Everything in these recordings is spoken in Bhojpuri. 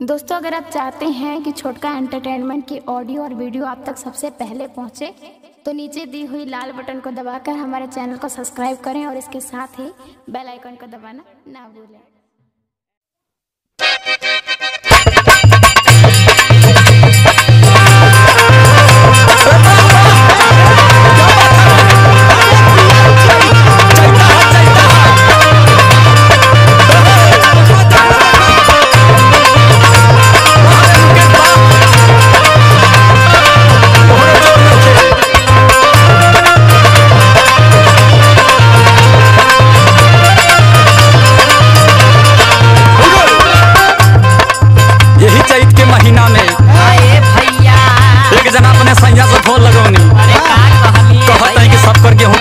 दोस्तों, अगर आप चाहते हैं कि छोटका एंटरटेनमेंट की ऑडियो और वीडियो आप तक सबसे पहले पहुंचे, तो नीचे दी हुई लाल बटन को दबाकर हमारे चैनल को सब्सक्राइब करें और इसके साथ ही बेल आइकन को दबाना ना भूलें।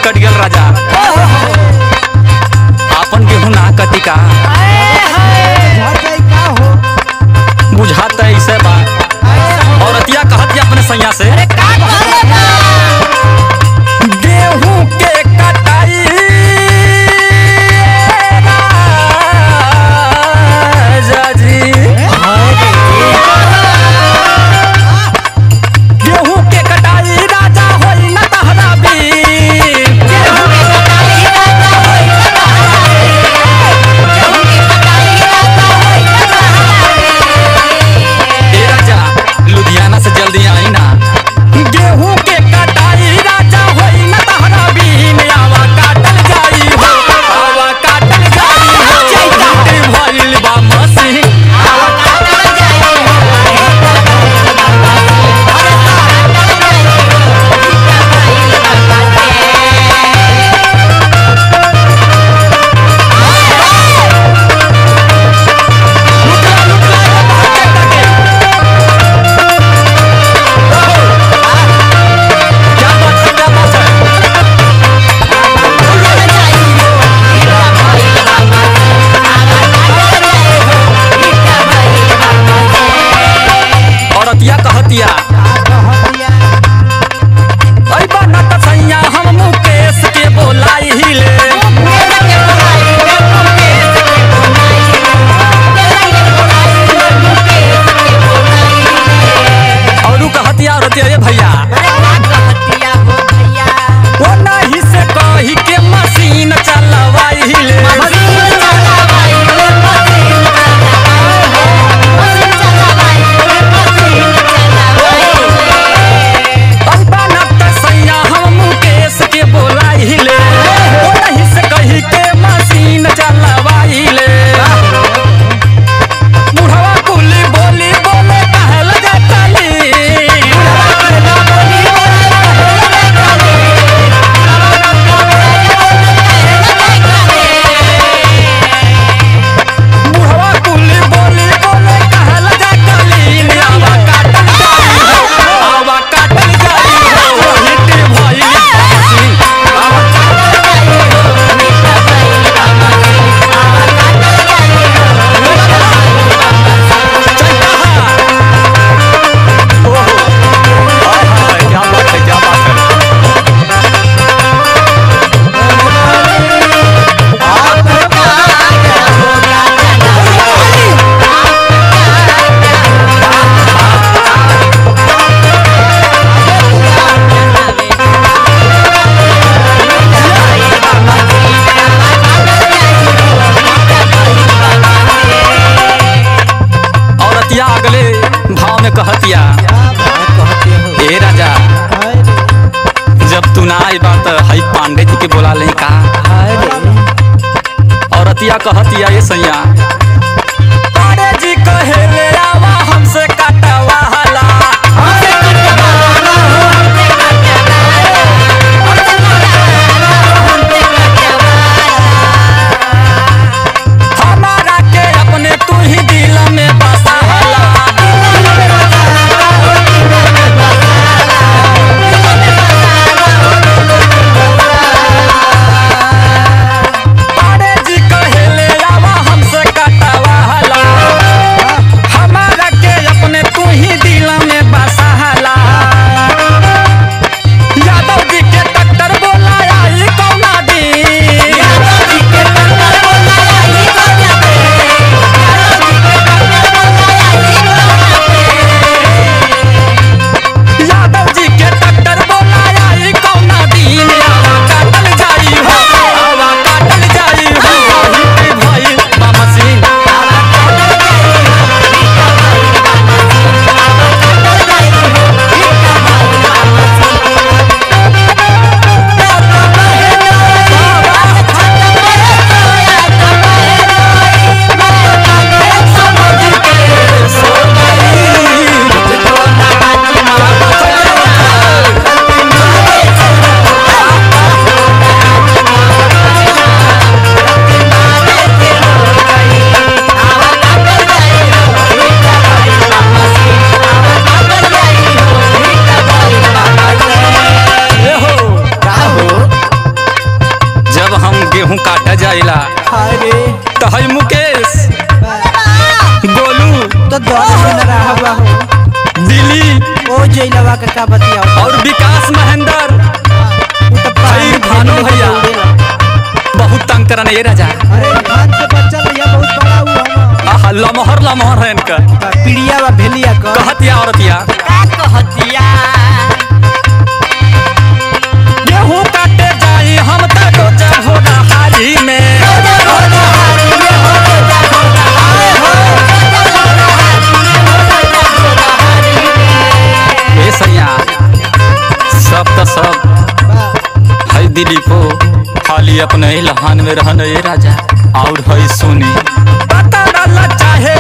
कट गया राजा आपन गेहूं ना कटी का बुझाता ऐसे बात औरतिया कहत अपने सैया से गेहूं के कटाई राजाजी गेहूं के कटाई राजा होई न तहरा भी कहतिया ए राजा जब तू ना आई बात हई पांडे जी के बोला ले का औरतिया कहतिया ये सैया पांडे जी कहे ले आवा हमसे काटवा हला हमारा के अपने तू ही दिल में बसा हमसे काटा दिल्ली ओ जइलवा के का बतिया और विकास महेंद्र भानु भैया बहुत तंग करन ये राजा। अरे धान से बच्चा भैया बहुत बड़ा हुआ आहा लमहर लमहर है इनका पीड़िया व भेलिया का कहतिया औरतिया का कहतिया गेहूं काटे जाई हम त तो जहोला हारी में ए सैया सब तो सब है दिलीपो खाली अपने लहान में रहन ये राजा और है सोनी पता डाला चाहे